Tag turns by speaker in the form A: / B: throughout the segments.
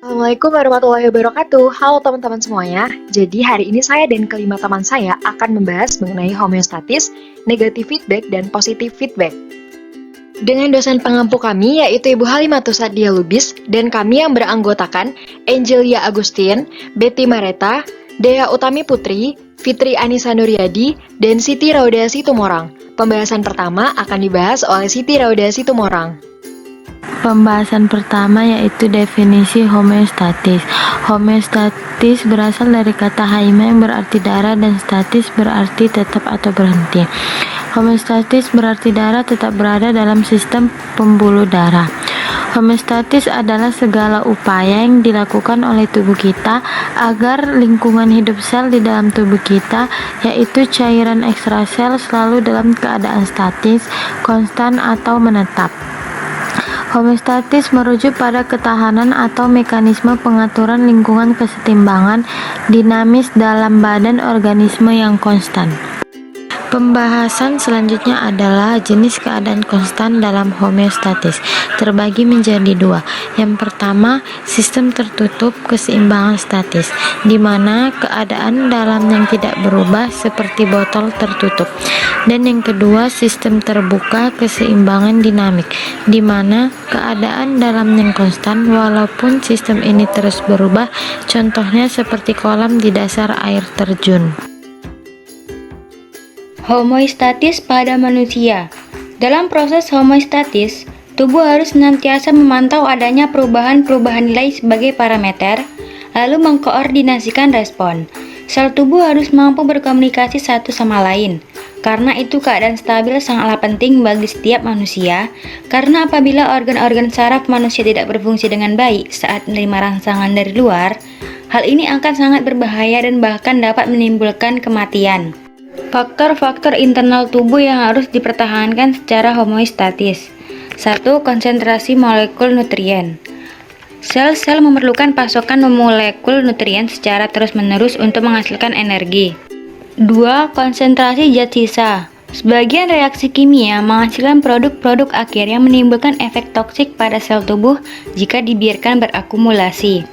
A: Assalamualaikum warahmatullahi wabarakatuh. Halo teman-teman semuanya. Jadi hari ini saya dan kelima teman saya akan membahas mengenai homeostatis, negatif feedback, dan positif feedback. Dengan dosen pengampu kami yaitu Ibu Halimatus Sadia Lubis dan kami yang beranggotakan Angelia Agustin, Betty Mareta, Dea Utami Putri, Fitri Anissa Nuryadi, dan Siti Raudasi Tumorang. Pembahasan pertama akan dibahas oleh Siti Raudasi Tumorang.
B: Pembahasan pertama yaitu definisi homeostatis. Homeostatis berasal dari kata haima yang berarti darah dan statis berarti tetap atau berhenti. Homeostatis berarti darah tetap berada dalam sistem pembuluh darah. Homeostatis adalah segala upaya yang dilakukan oleh tubuh kita agar lingkungan hidup sel di dalam tubuh kita, yaitu cairan ekstrasel, selalu dalam keadaan statis, konstan atau menetap. Homeostatis merujuk pada ketahanan atau mekanisme pengaturan lingkungan kesetimbangan dinamis dalam badan organisme yang konstan. Pembahasan selanjutnya adalah jenis keadaan konstan dalam homeostatis, terbagi menjadi dua. Yang pertama, sistem tertutup keseimbangan statis, di mana keadaan dalam yang tidak berubah seperti botol tertutup. Dan yang kedua, sistem terbuka keseimbangan dinamik, di mana keadaan dalam yang konstan walaupun sistem ini terus berubah, contohnya seperti kolam di dasar air terjun.
C: Homeostatis pada manusia. Dalam proses homeostatis, tubuh harus senantiasa memantau adanya perubahan-perubahan nilai sebagai parameter, lalu mengkoordinasikan respon. Sel tubuh harus mampu berkomunikasi satu sama lain. Karena itu keadaan stabil sangatlah penting bagi setiap manusia, karena apabila organ-organ saraf manusia tidak berfungsi dengan baik saat menerima rangsangan dari luar, hal ini akan sangat berbahaya dan bahkan dapat menimbulkan kematian. Faktor-faktor internal tubuh yang harus dipertahankan secara homeostatis. 1. Konsentrasi molekul nutrien. Sel-sel memerlukan pasokan molekul nutrien secara terus-menerus untuk menghasilkan energi. 2. Konsentrasi zat sisa. Sebagian reaksi kimia menghasilkan produk-produk akhir yang menimbulkan efek toksik pada sel tubuh jika dibiarkan berakumulasi.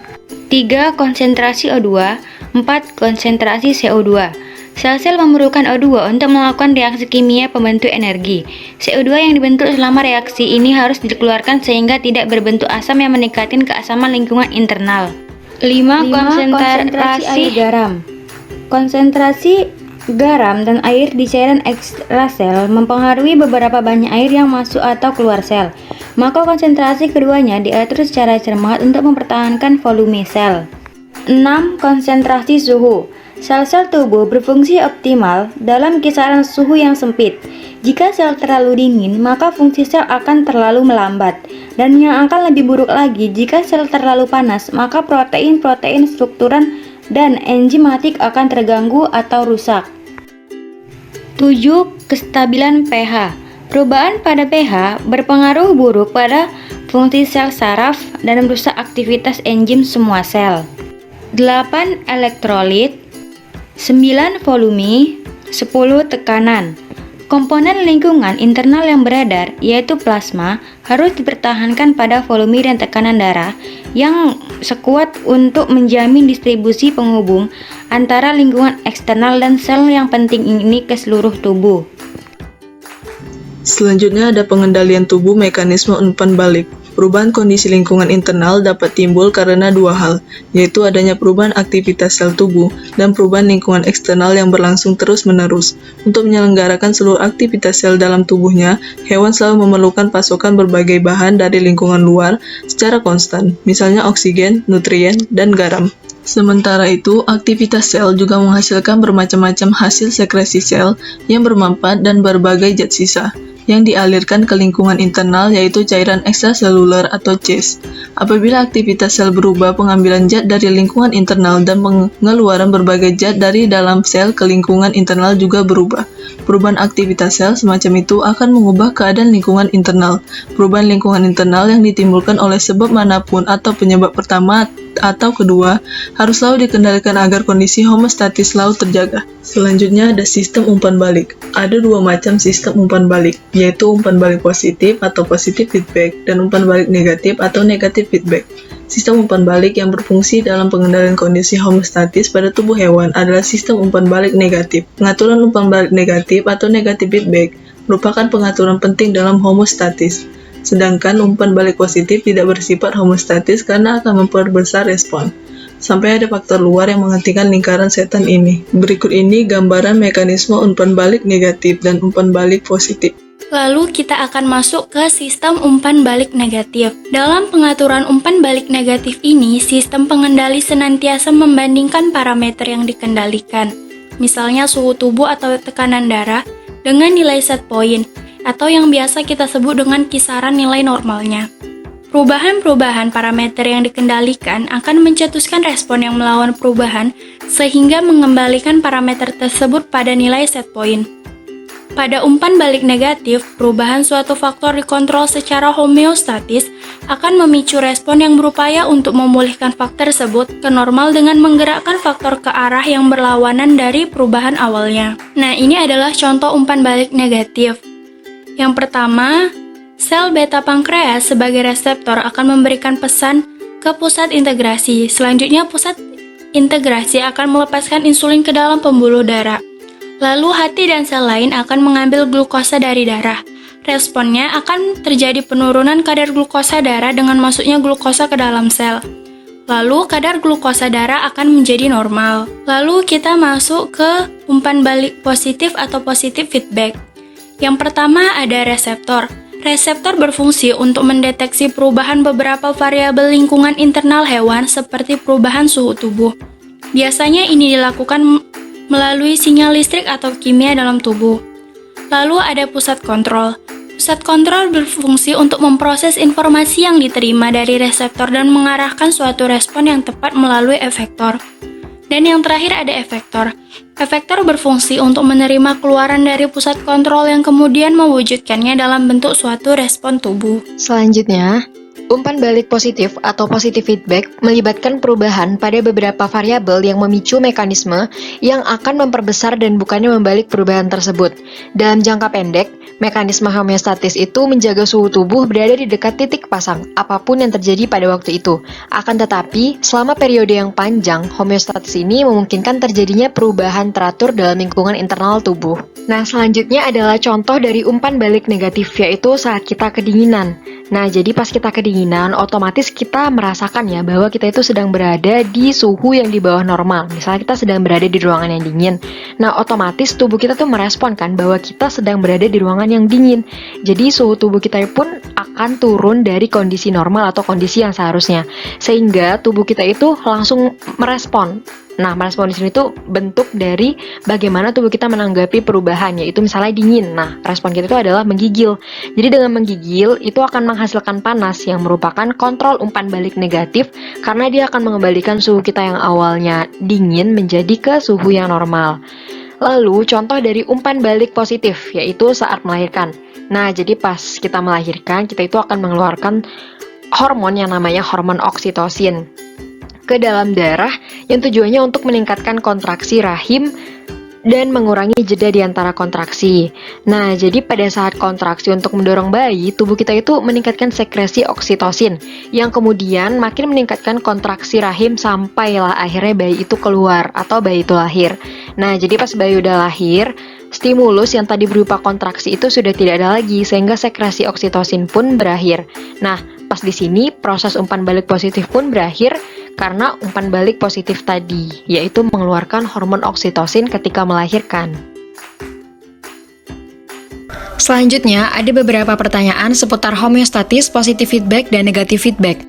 C: 3. Konsentrasi O2. 4. Konsentrasi CO2. Sel-sel memerlukan O2 untuk melakukan reaksi kimia pembentuk energi. CO2 yang dibentuk selama reaksi ini harus dikeluarkan sehingga tidak berbentuk asam yang meningkatkan keasaman lingkungan internal. 5. Konsentrasi air garam. Konsentrasi garam dan air di cairan ekstrasel mempengaruhi beberapa banyak air yang masuk atau keluar sel. Maka konsentrasi keduanya diatur secara cermat untuk mempertahankan volume sel. 6. Konsentrasi suhu. Sel-sel tubuh berfungsi optimal dalam kisaran suhu yang sempit. Jika sel terlalu dingin, maka fungsi sel akan terlalu melambat. Dan yang akan lebih buruk lagi, jika sel terlalu panas, maka protein-protein strukturan dan enzimatik akan terganggu atau rusak. 7. Kestabilan pH. Perubahan pada pH berpengaruh buruk pada fungsi sel saraf dan merusak aktivitas enzim semua sel. 8. Elektrolit. 9. Volume. 10. Tekanan. Komponen lingkungan internal yang beredar, yaitu plasma, harus dipertahankan pada volume dan tekanan darah yang sekuat untuk menjamin distribusi penghubung antara lingkungan eksternal dan sel yang penting ini ke seluruh tubuh.
D: Selanjutnya ada pengendalian tubuh mekanisme umpan balik. Perubahan kondisi lingkungan internal dapat timbul karena dua hal, yaitu adanya perubahan aktivitas sel tubuh dan perubahan lingkungan eksternal yang berlangsung terus-menerus. Untuk menyelenggarakan seluruh aktivitas sel dalam tubuhnya, hewan selalu memerlukan pasokan berbagai bahan dari lingkungan luar secara konstan, misalnya oksigen, nutrien, dan garam. Sementara itu, aktivitas sel juga menghasilkan bermacam-macam hasil sekresi sel yang bermanfaat dan berbagai zat sisa yang dialirkan ke lingkungan internal, yaitu cairan ekstraseluler atau CES. Apabila aktivitas sel berubah, pengambilan zat dari lingkungan internal dan pengeluaran berbagai zat dari dalam sel ke lingkungan internal juga berubah. Perubahan aktivitas sel semacam itu akan mengubah keadaan lingkungan internal. Perubahan lingkungan internal yang ditimbulkan oleh sebab manapun atau penyebab pertama atau kedua harus selalu dikendalikan agar kondisi homeostatis selalu terjaga. Selanjutnya ada sistem umpan balik. Ada dua macam sistem umpan balik, yaitu umpan balik positif atau positive feedback dan umpan balik negatif atau negative feedback. Sistem umpan balik yang berfungsi dalam pengendalian kondisi homeostatis pada tubuh hewan adalah sistem umpan balik negatif. Pengaturan umpan balik negatif atau negative feedback merupakan pengaturan penting dalam homeostatis. Sedangkan umpan balik positif tidak bersifat homeostatis karena akan memperbesar respon. Sampai ada faktor luar yang menghentikan lingkaran setan ini. Berikut ini gambaran mekanisme umpan balik negatif dan umpan balik positif.
E: Lalu kita akan masuk ke sistem umpan balik negatif. Dalam pengaturan umpan balik negatif ini, sistem pengendali senantiasa membandingkan parameter yang dikendalikan. Misalnya suhu tubuh atau tekanan darah dengan nilai set point, atau yang biasa kita sebut dengan kisaran nilai normalnya. Perubahan-perubahan parameter yang dikendalikan akan mencetuskan respon yang melawan perubahan sehingga mengembalikan parameter tersebut pada nilai set point. Pada umpan balik negatif, perubahan suatu faktor dikontrol secara homeostatis akan memicu respon yang berupaya untuk memulihkan faktor tersebut ke normal dengan menggerakkan faktor ke arah yang berlawanan dari perubahan awalnya. Nah, ini adalah contoh umpan balik negatif. Yang pertama, sel beta pankreas sebagai reseptor akan memberikan pesan ke pusat integrasi. Selanjutnya, pusat integrasi akan melepaskan insulin ke dalam pembuluh darah. Lalu, hati dan sel lain akan mengambil glukosa dari darah. Responnya akan terjadi penurunan kadar glukosa darah dengan masuknya glukosa ke dalam sel. Lalu, kadar glukosa darah akan menjadi normal. Lalu, kita masuk ke umpan balik positif atau positive feedback. Yang pertama ada reseptor. Reseptor berfungsi untuk mendeteksi perubahan beberapa variabel lingkungan internal hewan seperti perubahan suhu tubuh. Biasanya ini dilakukan melalui sinyal listrik atau kimia dalam tubuh. Lalu ada pusat kontrol. Pusat kontrol berfungsi untuk memproses informasi yang diterima dari reseptor dan mengarahkan suatu respon yang tepat melalui efektor. Dan yang terakhir ada efektor. Efektor berfungsi untuk menerima keluaran dari pusat kontrol yang kemudian mewujudkannya dalam bentuk suatu respon tubuh.
A: Selanjutnya, umpan balik positif atau positive feedback melibatkan perubahan pada beberapa variabel yang memicu mekanisme yang akan memperbesar dan bukannya membalik perubahan tersebut. Dalam jangka pendek, mekanisme homeostatis itu menjaga suhu tubuh berada di dekat titik pasang, apapun yang terjadi pada waktu itu. Akan tetapi, selama periode yang panjang, homeostatis ini memungkinkan terjadinya perubahan teratur dalam lingkungan internal tubuh. Nah, selanjutnya adalah contoh dari umpan balik negatif, yaitu saat kita kedinginan. Nah, jadi pas kita kedinginan, otomatis kita merasakan ya bahwa kita itu sedang berada di suhu yang di bawah normal. Misalnya kita sedang berada di ruangan yang dingin. Nah, otomatis tubuh kita tuh merespon kan bahwa kita sedang berada di ruangan yang dingin. Jadi suhu tubuh kita pun akan turun dari kondisi normal atau kondisi yang seharusnya. Sehingga tubuh kita itu langsung merespon. Nah, merespon di sini itu bentuk dari bagaimana tubuh kita menanggapi perubahan, yaitu misalnya dingin. Nah, respon kita itu adalah menggigil. Jadi dengan menggigil itu akan menghasilkan panas yang merupakan kontrol umpan balik negatif karena dia akan mengembalikan suhu kita yang awalnya dingin menjadi ke suhu yang normal. Lalu contoh dari umpan balik positif yaitu saat melahirkan. Nah, jadi pas kita melahirkan kita itu akan mengeluarkan hormon yang namanya hormon oksitosin ke dalam darah yang tujuannya untuk meningkatkan kontraksi rahim dan mengurangi jeda di antara kontraksi. Nah, jadi pada saat kontraksi untuk mendorong bayi, tubuh kita itu meningkatkan sekresi oksitosin yang kemudian makin meningkatkan kontraksi rahim sampailah akhirnya bayi itu keluar atau bayi itu lahir. Nah, jadi pas bayi udah lahir, stimulus yang tadi berupa kontraksi itu sudah tidak ada lagi sehingga sekresi oksitosin pun berakhir. Nah, pas di sini proses umpan balik positif pun berakhir karena umpan balik positif tadi, yaitu mengeluarkan hormon oksitosin ketika melahirkan. Selanjutnya, ada beberapa pertanyaan seputar homeostatis, positive feedback, dan negative feedback.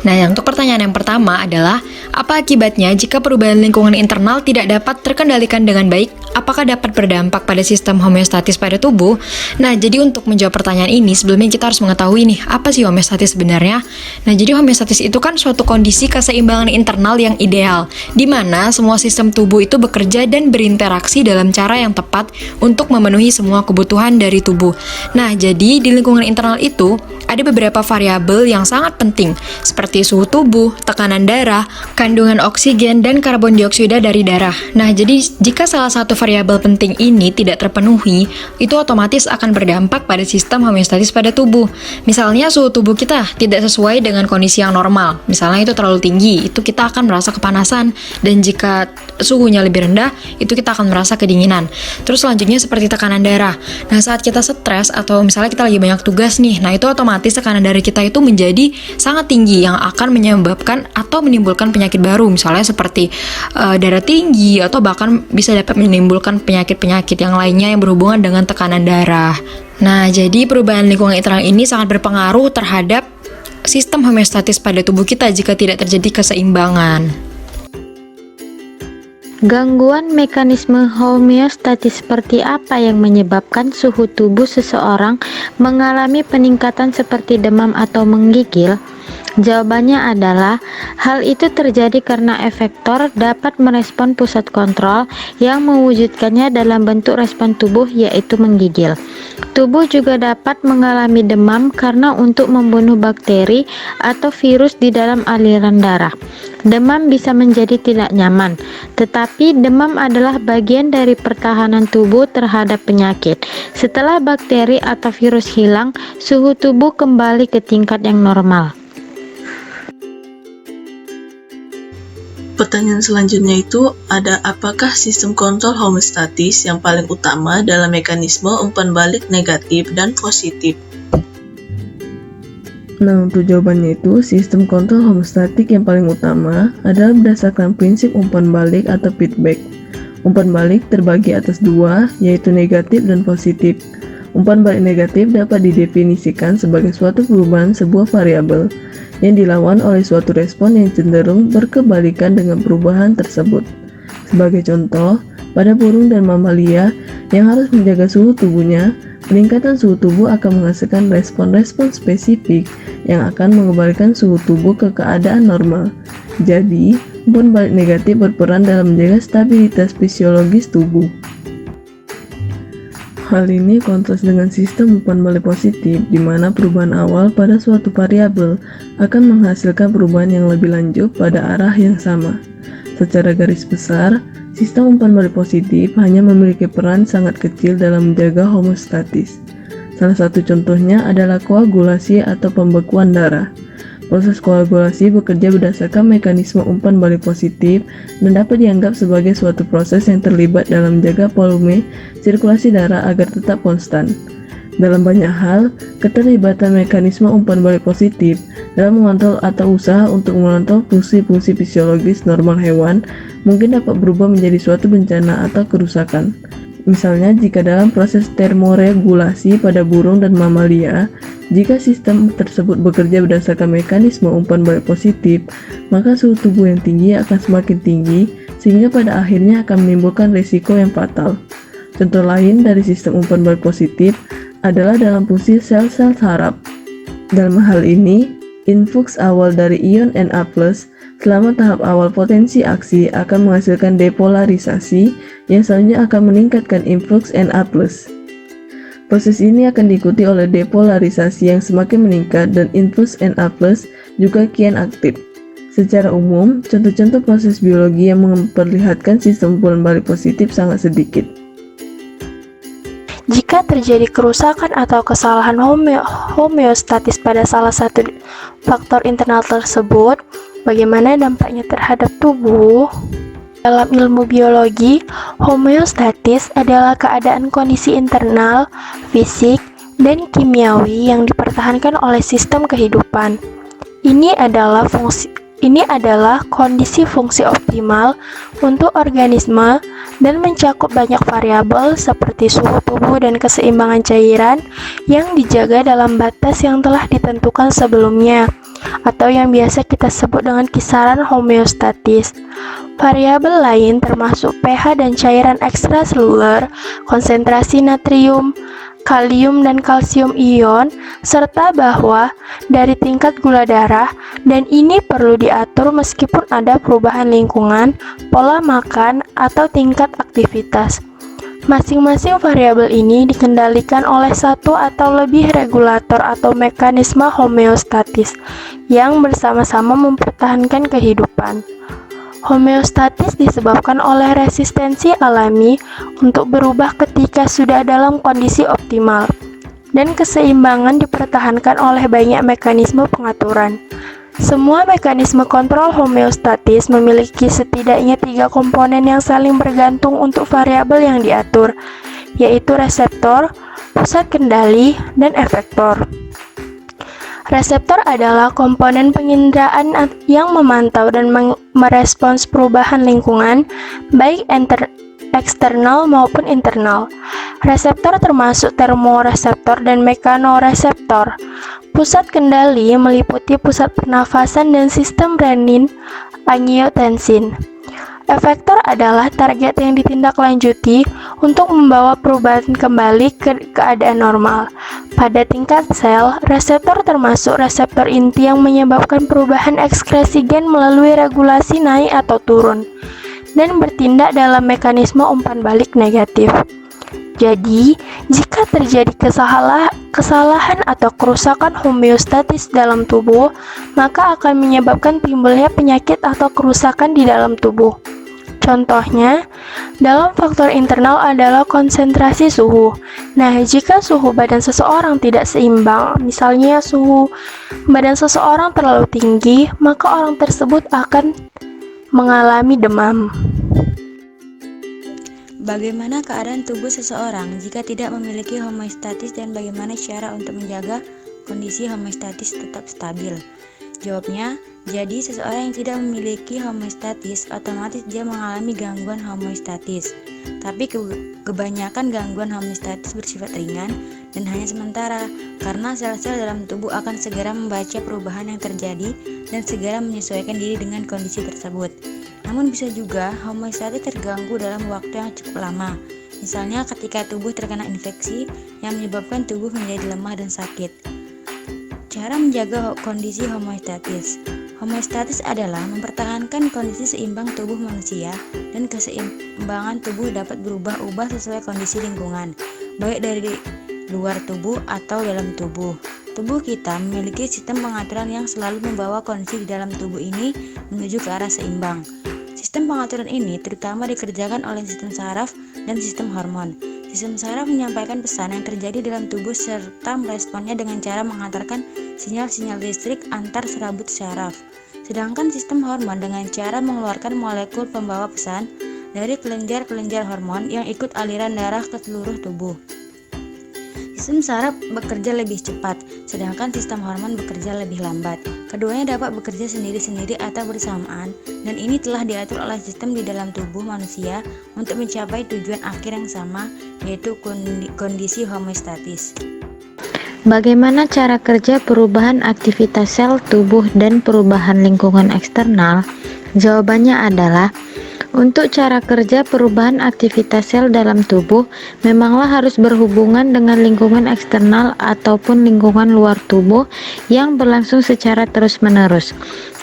A: Nah, untuk pertanyaan yang pertama adalah, apa akibatnya jika perubahan lingkungan internal tidak dapat terkendalikan dengan baik? Apakah dapat berdampak pada sistem homeostatis pada tubuh? Nah, jadi untuk menjawab pertanyaan ini, sebelumnya kita harus mengetahui nih, apa sih homeostatis sebenarnya? Nah, jadi homeostatis itu kan suatu kondisi keseimbangan internal yang ideal, di mana semua sistem tubuh itu bekerja dan berinteraksi dalam cara yang tepat untuk memenuhi semua kebutuhan dari tubuh. Nah, jadi di lingkungan internal itu, ada beberapa variabel yang sangat penting, seperti suhu tubuh, tekanan darah, kandungan oksigen, dan karbon dioksida dari darah. Nah, jadi jika salah satu variabel
F: variabel penting ini tidak terpenuhi, itu otomatis akan berdampak pada sistem homeostatis pada tubuh. Misalnya suhu tubuh kita tidak sesuai dengan kondisi yang normal, misalnya itu terlalu tinggi, itu kita akan merasa kepanasan, dan jika suhunya lebih rendah, itu kita akan merasa kedinginan. Terus selanjutnya seperti tekanan darah. Nah, saat kita stres atau misalnya kita lagi banyak tugas nih, nah itu otomatis tekanan darah kita itu menjadi sangat tinggi yang akan menyebabkan atau menimbulkan penyakit baru, misalnya seperti darah tinggi, atau bahkan bisa dapat menimbulkan penyakit-penyakit yang lainnya yang berhubungan dengan tekanan darah. Nah, jadi perubahan lingkungan internal ini sangat berpengaruh terhadap sistem homeostatis pada tubuh kita jika tidak terjadi keseimbangan.
B: Gangguan mekanisme homeostatis seperti apa yang menyebabkan suhu tubuh seseorang mengalami peningkatan seperti demam atau menggigil? Jawabannya adalah hal itu terjadi karena efektor dapat merespon pusat kontrol yang mewujudkannya dalam bentuk respon tubuh, yaitu menggigil. Tubuh juga dapat mengalami demam karena untuk membunuh bakteri atau virus di dalam aliran darah. Demam bisa menjadi tidak nyaman, tetapi demam adalah bagian dari pertahanan tubuh terhadap penyakit. Setelah bakteri atau virus hilang, suhu tubuh kembali ke tingkat yang normal.
D: Pertanyaan selanjutnya itu ada apakah sistem kontrol homeostatis yang paling utama dalam mekanisme umpan balik negatif dan positif? Nah, untuk jawabannya itu, sistem kontrol homeostatik yang paling utama adalah berdasarkan prinsip umpan balik atau feedback. Umpan balik terbagi atas dua, yaitu negatif dan positif. Umpan balik negatif dapat didefinisikan sebagai suatu perubahan sebuah variabel yang dilawan oleh suatu respon yang cenderung berkebalikan dengan perubahan tersebut. Sebagai contoh, pada burung dan mamalia yang harus menjaga suhu tubuhnya, peningkatan suhu tubuh akan menghasilkan respon-respon spesifik yang akan mengembalikan suhu tubuh ke keadaan normal. Jadi, umpan balik negatif berperan dalam menjaga stabilitas fisiologis tubuh. Hal ini kontras dengan sistem umpan balik positif, di mana perubahan awal pada suatu variabel akan menghasilkan perubahan yang lebih lanjut pada arah yang sama. Secara garis besar, sistem umpan balik positif hanya memiliki peran sangat kecil dalam menjaga homeostatis. Salah satu contohnya adalah koagulasi atau pembekuan darah. Proses koagulasi bekerja berdasarkan mekanisme umpan balik positif dan dapat dianggap sebagai suatu proses yang terlibat dalam menjaga volume sirkulasi darah agar tetap konstan. Dalam banyak hal, keterlibatan mekanisme umpan balik positif dalam mengontrol atau usaha untuk mengontrol fungsi-fungsi fisiologis normal hewan mungkin dapat berubah menjadi suatu bencana atau kerusakan. Misalnya, jika dalam proses termoregulasi pada burung dan mamalia, jika sistem tersebut bekerja berdasarkan mekanisme umpan balik positif, maka suhu tubuh yang tinggi akan semakin tinggi, sehingga pada akhirnya akan menimbulkan risiko yang fatal. Contoh lain dari sistem umpan balik positif adalah dalam fungsi sel-sel saraf. Dalam hal ini, influx awal dari ion Na+, selama tahap awal potensi aksi akan menghasilkan depolarisasi yang selanjutnya akan meningkatkan influx Na+. Proses ini akan diikuti oleh depolarisasi yang semakin meningkat dan influx Na+ juga kian aktif. Secara umum, contoh-contoh proses biologi yang memperlihatkan sistem umpan balik positif sangat sedikit.
G: Jika terjadi kerusakan atau kesalahan homeostatis pada salah satu faktor internal tersebut, bagaimana dampaknya terhadap tubuh? Dalam ilmu biologi, homeostatis adalah keadaan kondisi internal, fisik, dan kimiawi yang dipertahankan oleh sistem kehidupan. Ini adalah kondisi fungsi optimal untuk organisme dan mencakup banyak variabel seperti suhu tubuh dan keseimbangan cairan yang dijaga dalam batas yang telah ditentukan sebelumnya, atau yang biasa kita sebut dengan kisaran homeostatis. Variabel lain termasuk pH dan cairan ekstraseluler, konsentrasi natrium, kalium dan kalsium ion, serta bahwa dari tingkat gula darah, dan ini perlu diatur meskipun ada perubahan lingkungan, pola makan, atau tingkat aktivitas. Masing-masing variabel ini dikendalikan oleh satu atau lebih regulator atau mekanisme homeostatis yang bersama-sama mempertahankan kehidupan. Homeostatis disebabkan oleh resistensi alami untuk berubah ketika sudah dalam kondisi optimal, dan keseimbangan dipertahankan oleh banyak mekanisme pengaturan. Semua mekanisme kontrol homeostatis memiliki setidaknya 3 komponen yang saling bergantung untuk variabel yang diatur, yaitu reseptor, pusat kendali, dan efektor. Reseptor adalah komponen penginderaan yang memantau dan merespons perubahan lingkungan, baik eksternal maupun internal. Reseptor termasuk termoreseptor dan mekanoreseptor. Pusat kendali meliputi pusat pernafasan dan sistem renin-angiotensin. Efektor adalah target yang ditindaklanjuti untuk membawa perubahan kembali ke keadaan normal. Pada tingkat sel, reseptor termasuk reseptor inti yang menyebabkan perubahan ekskresi gen melalui regulasi naik atau turun, dan bertindak dalam mekanisme umpan balik negatif. Jadi, jika terjadi kesalahan atau kerusakan homeostatis dalam tubuh, maka akan menyebabkan timbulnya penyakit atau kerusakan di dalam tubuh. Contohnya, dalam faktor internal adalah konsentrasi suhu. Nah, jika suhu badan seseorang tidak seimbang, misalnya suhu badan seseorang terlalu tinggi, maka orang tersebut akan mengalami demam.
C: Bagaimana keadaan tubuh seseorang jika tidak memiliki homeostatis dan bagaimana cara untuk menjaga kondisi homeostatis tetap stabil? Jawabnya, jadi seseorang yang tidak memiliki homeostatis otomatis dia mengalami gangguan homeostatis. Tapi kebanyakan gangguan homeostatis bersifat ringan dan hanya sementara karena sel-sel dalam tubuh akan segera membaca perubahan yang terjadi dan segera menyesuaikan diri dengan kondisi tersebut. Namun bisa juga homeostatis terganggu dalam waktu yang cukup lama. Misalnya ketika tubuh terkena infeksi yang menyebabkan tubuh menjadi lemah dan sakit. Cara menjaga kondisi homeostatis. Homeostatis adalah mempertahankan kondisi seimbang tubuh manusia, dan keseimbangan tubuh dapat berubah-ubah sesuai kondisi lingkungan, baik dari luar tubuh atau dalam tubuh. Tubuh kita memiliki sistem pengaturan yang selalu membawa kondisi di dalam tubuh ini menuju ke arah seimbang. Sistem pengaturan ini terutama dikerjakan oleh sistem saraf dan sistem hormon. Sistem saraf menyampaikan pesan yang terjadi dalam tubuh serta meresponnya dengan cara menghantarkan sinyal-sinyal listrik antar serabut saraf. Sedangkan sistem hormon dengan cara mengeluarkan molekul pembawa pesan dari kelenjar-kelenjar hormon yang ikut aliran darah ke seluruh tubuh. Sistem saraf bekerja lebih cepat, sedangkan sistem hormon bekerja lebih lambat. Keduanya dapat bekerja sendiri-sendiri atau bersamaan, dan ini telah diatur oleh sistem di dalam tubuh manusia untuk mencapai tujuan akhir yang sama, yaitu kondisi homeostatis.
B: Bagaimana cara kerja perubahan aktivitas sel tubuh dan perubahan lingkungan eksternal? Jawabannya adalah untuk cara kerja perubahan aktivitas sel dalam tubuh memanglah harus berhubungan dengan lingkungan eksternal ataupun lingkungan luar tubuh yang berlangsung secara terus-menerus.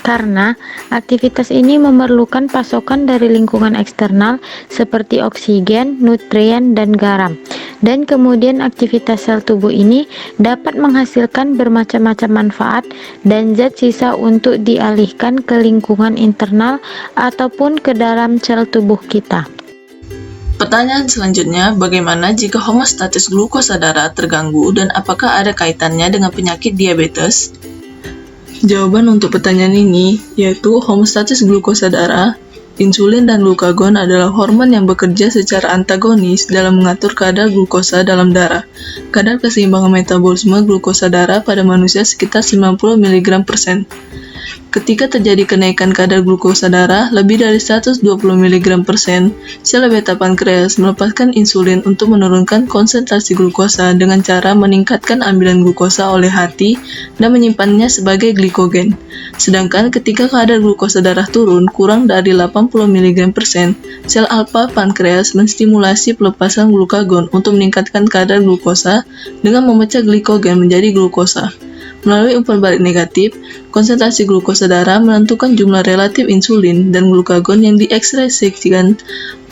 B: Karena aktivitas ini memerlukan pasokan dari lingkungan eksternal seperti oksigen, nutrien, dan garam. Dan kemudian aktivitas sel tubuh ini dapat menghasilkan bermacam-macam manfaat dan zat sisa untuk dialihkan ke lingkungan internal ataupun ke dalam sel tubuh kita.
D: Pertanyaan selanjutnya, bagaimana jika homeostatis glukosa darah terganggu dan apakah ada kaitannya dengan penyakit diabetes? Jawaban untuk pertanyaan ini yaitu homeostatis glukosa darah, insulin dan glukagon adalah hormon yang bekerja secara antagonis dalam mengatur kadar glukosa dalam darah. Kadar keseimbangan metabolisme glukosa darah pada manusia sekitar 90 mg/%. Ketika terjadi kenaikan kadar glukosa darah lebih dari 120 mg/%, sel beta pankreas melepaskan insulin untuk menurunkan konsentrasi glukosa dengan cara meningkatkan ambilan glukosa oleh hati dan menyimpannya sebagai glikogen. Sedangkan ketika kadar glukosa darah turun kurang dari 80 mg/%, sel alfa pankreas menstimulasi pelepasan glukagon untuk meningkatkan kadar glukosa dengan memecah glikogen menjadi glukosa. Melalui umpan balik negatif, konsentrasi glukosa darah menentukan jumlah relatif insulin dan glukagon yang diekspresikan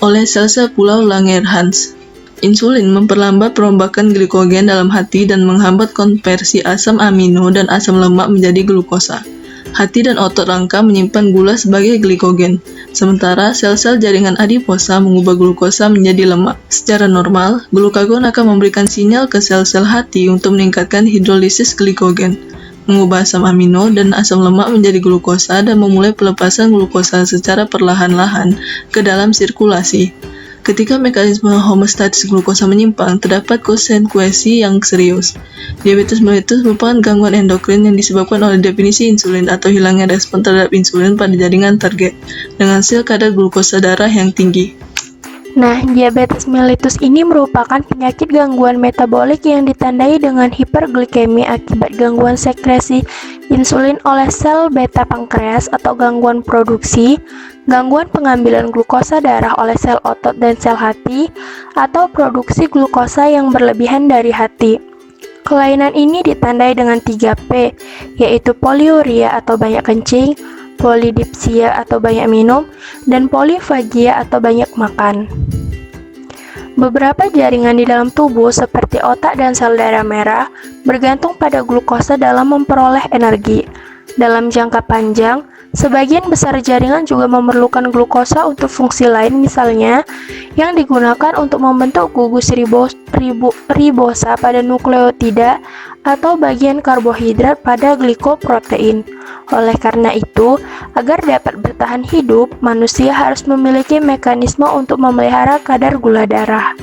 D: oleh sel-sel pulau Langerhans. Insulin memperlambat perombakan glikogen dalam hati dan menghambat konversi asam amino dan asam lemak menjadi glukosa. Hati dan otot rangka menyimpan gula sebagai glikogen, sementara sel-sel jaringan adiposa mengubah glukosa menjadi lemak. Secara normal, glukagon akan memberikan sinyal ke sel-sel hati untuk meningkatkan hidrolisis glikogen, mengubah asam amino dan asam lemak menjadi glukosa dan memulai pelepasan glukosa secara perlahan-lahan ke dalam sirkulasi. Ketika mekanisme homeostatis glukosa menyimpang, terdapat konsekuensi yang serius. Diabetes mellitus merupakan gangguan endokrin yang disebabkan oleh definisi insulin atau hilangnya respon terhadap insulin pada jaringan target, dengan sel kadar glukosa darah yang tinggi.
G: Nah, diabetes mellitus ini merupakan penyakit gangguan metabolik yang ditandai dengan hiperglikemi akibat gangguan sekresi insulin oleh sel beta pankreas atau gangguan produksi, gangguan pengambilan glukosa darah oleh sel otot dan sel hati, atau produksi glukosa yang berlebihan dari hati. Kelainan ini ditandai dengan 3P, yaitu poliuria atau banyak kencing, polidipsia atau banyak minum, dan polifagia atau banyak makan. Beberapa jaringan di dalam tubuh seperti otak dan sel darah merah bergantung pada glukosa dalam memperoleh energi. Dalam jangka panjang, sebagian besar jaringan juga memerlukan glukosa untuk fungsi lain, misalnya yang digunakan untuk membentuk gugus ribosa pada nukleotida atau bagian karbohidrat pada glikoprotein. Oleh karena itu, agar dapat bertahan hidup, manusia harus memiliki mekanisme untuk memelihara kadar gula darah.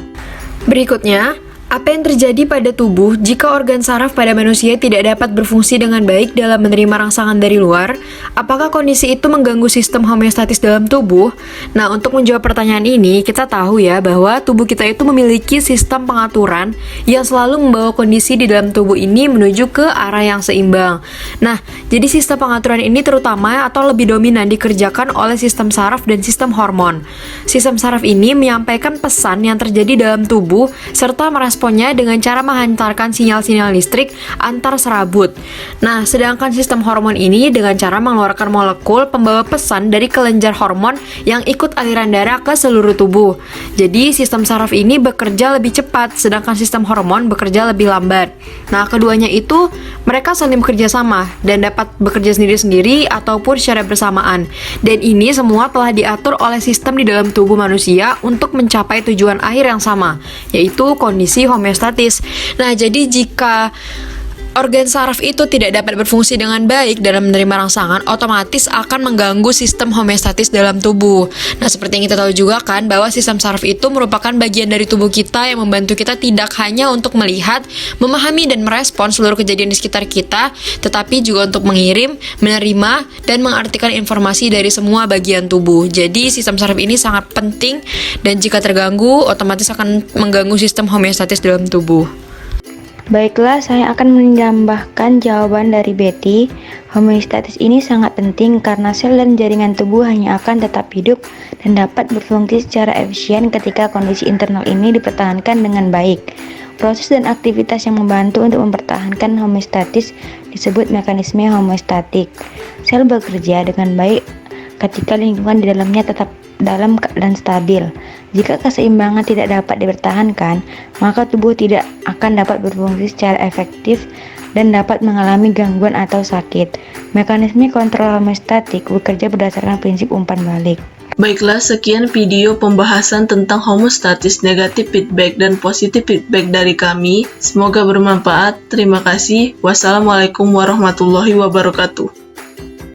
F: Berikutnya, apa yang terjadi pada tubuh jika organ saraf pada manusia tidak dapat berfungsi dengan baik dalam menerima rangsangan dari luar? Apakah kondisi itu mengganggu sistem homeostatis dalam tubuh? Nah, untuk menjawab pertanyaan ini, kita tahu ya bahwa tubuh kita itu memiliki sistem pengaturan yang selalu membawa kondisi di dalam tubuh ini menuju ke arah yang seimbang. Nah, jadi sistem pengaturan ini terutama atau lebih dominan dikerjakan oleh sistem saraf dan sistem hormon. Sistem saraf ini menyampaikan pesan yang terjadi dalam tubuh serta meresponnya dengan cara menghantarkan sinyal-sinyal listrik antar serabut. Nah, sedangkan sistem hormon ini dengan cara mengeluarkan molekul pembawa pesan dari kelenjar hormon yang ikut aliran darah ke seluruh tubuh. Jadi, sistem saraf ini bekerja lebih cepat, sedangkan sistem hormon bekerja lebih lambat. Nah, keduanya itu mereka saling bekerja sama dan dapat bekerja sendiri-sendiri ataupun secara bersamaan. Dan ini semua telah diatur oleh sistem di dalam tubuh manusia untuk mencapai tujuan akhir yang sama, yaitu kondisi homeostatis. Nah, jadi jika organ saraf itu tidak dapat berfungsi dengan baik dalam menerima rangsangan, otomatis akan mengganggu sistem homeostatis dalam tubuh. Nah, seperti yang kita tahu juga kan, bahwa sistem saraf itu merupakan bagian dari tubuh kita yang membantu kita tidak hanya untuk melihat, memahami, dan merespons seluruh kejadian di sekitar kita, tetapi juga untuk mengirim, menerima, dan mengartikan informasi dari semua bagian tubuh. Jadi, sistem saraf ini sangat penting, dan jika terganggu, otomatis akan mengganggu sistem homeostatis dalam tubuh.
C: Baiklah, saya akan menambahkan jawaban dari Betty. Homeostatis ini sangat penting karena sel dan jaringan tubuh hanya akan tetap hidup dan dapat berfungsi secara efisien ketika kondisi internal ini dipertahankan dengan baik. Proses dan aktivitas yang membantu untuk mempertahankan homeostatis disebut mekanisme homeostatik. Sel bekerja dengan baik ketika lingkungan di dalamnya tetap dalam keadaan stabil. Jika keseimbangan tidak dapat dipertahankan, maka tubuh tidak akan dapat berfungsi secara efektif dan dapat mengalami gangguan atau sakit. Mekanisme kontrol homeostatik bekerja berdasarkan prinsip umpan balik.
D: Baiklah, sekian video pembahasan tentang homeostatis, negatif feedback, dan positif feedback dari kami. Semoga bermanfaat. Terima kasih. Wassalamualaikum warahmatullahi wabarakatuh.